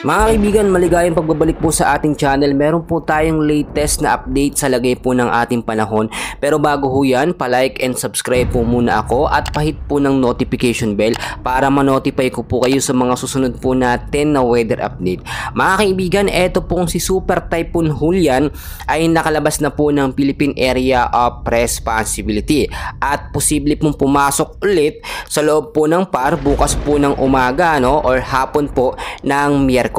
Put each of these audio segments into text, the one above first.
Mga kaibigan, maligayang pagbabalik po sa ating channel. Meron po tayong latest na update sa lagay po ng ating panahon. Pero bago ho yan, pa-like and subscribe po muna ako at pahit po ng notification bell para ma-notify ko po kayo sa mga susunod po natin na weather update. Mga kaibigan, eto pong si Super Typhoon Julian ay nakalabas na po ng Philippine Area of Responsibility at posible pong pumasok ulit sa loob po ng PAR bukas po ng umaga or hapon po ng Miyerkules.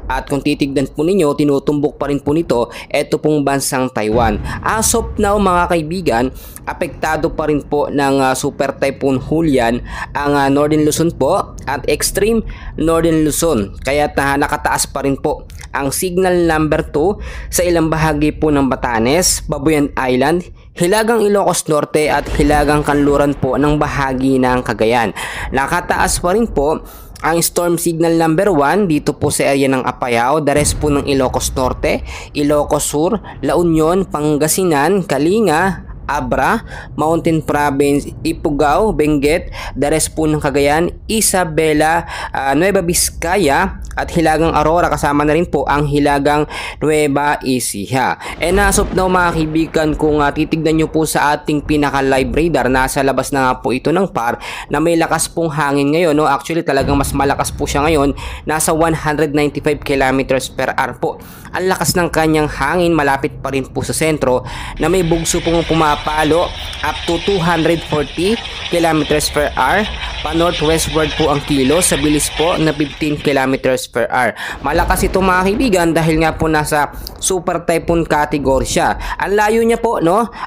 At kung titignan po ninyo, tinutumbok pa rin po nito ito pong bansang Taiwan. As of now mga kaibigan, apektado pa rin po ng Super Typhoon Julian ang Northern Luzon po at Extreme Northern Luzon. Kaya nakataas pa rin po ang signal number 2 sa ilang bahagi po ng Batanes, Babuyan Island, Hilagang Ilocos Norte at Hilagang Kanluran po ng bahagi ng Cagayan. Nakataas pa rin po ang storm signal number 1 dito po sa area ng Apayao, the rest po ng Ilocos Norte, Ilocos Sur, La Union, Pangasinan, Kalinga, Abra, Mountain Province, Ifugao, Benguet, the rest po ng Cagayan, Isabela, Nueva Vizcaya at Hilagang Aurora, kasama na rin po ang Hilagang Nueva Ecija. And as of now mga kaibigan, kung titignan nyo po sa ating pinaka live radar, nasa labas na nga po ito ng PAR na may lakas pong hangin ngayon. Actually talagang mas malakas po siya ngayon, nasa 195 kilometers per hour po ang lakas ng kanyang hangin. Malapit pa rin po sa sentro na may bugso pong pumapalo up to 240 kilometers per hour pa northwestward po ang kilo sa bilis po na 15 kilometers per hour. Malakas ito mga kaibigan dahil nga po nasa Super Typhoon category siya. Ang layo niya po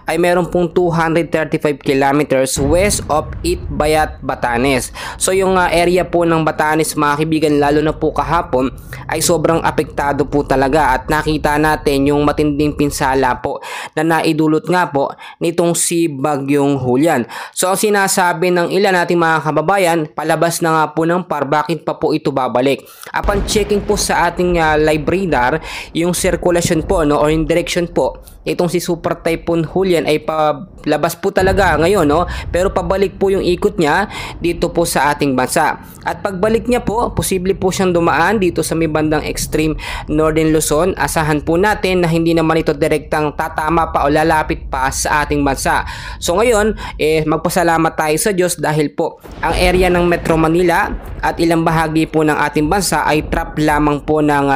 ay meron pong 235 kilometers west of Itbayat, Batanes. So yung area po ng Batanes mga kaibigan, lalo na po kahapon, ay sobrang apektado po talaga at nakita natin yung matinding pinsala po na naidulot nga po nitong si Bagyong Julian. So ang sinasabi ng ilan nating mga kababayan, palabas na nga po ng PAR, bakit pa po ito babalik? Upon checking po sa ating live radar, yung circulation po or yung direction po itong si Super Typhoon Julian ay palabas po talaga ngayon pero pabalik po yung ikot niya dito po sa ating bansa. At pagbalik niya po, posible po siyang dumaan dito sa may bandang Extreme Northern Luzon. Asahan po natin na hindi naman ito direktang tatama pa o lalapit pa sa ating bansa. So ngayon, magpasalamat tayo sa Diyos dahil po ang area ng Metro Manila at ilang bahagi po ng ating bansa ay trap lamang po ng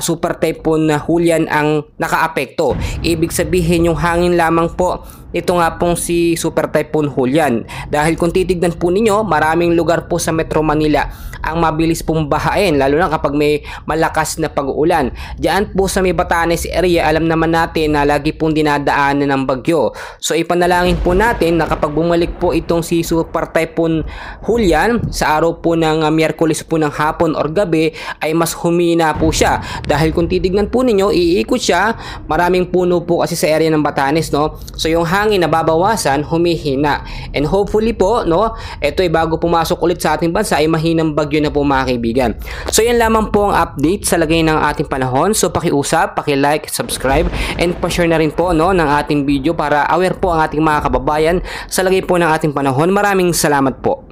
Super Typhoon Julian ang nakaapekto. Ibig sabihin yung hangin lamang po ito nga pong si Super Typhoon Julian. Dahil kung titignan po ninyo, maraming lugar po sa Metro Manila ang mabilis pong bahain, lalo na kapag may malakas na pag-uulan. Diyan po sa may Batanes area, alam naman natin na lagi pong dinadaanan ng bagyo. So ipanalangin po natin na kapag bumalik po itong si Super Typhoon Julian sa araw po ng Miyerkules po ng hapon or gabi, ay mas humina po siya. Dahil kung titignan po ninyo, iikot siya, maraming puno po kasi sa area ng Batanes, so yung hangin na babawasan, humihina. And hopefully po, ito ay bago pumasok ulit sa ating bansa ay mahinang bagyo na po mga kaibigan. So yan lamang po ang update sa lagay ng ating panahon. So pakiusap, paki-like, subscribe, and pa-share na rin po ng ating video para aware po ang ating mga kababayan sa lagay po ng ating panahon. Maraming salamat po.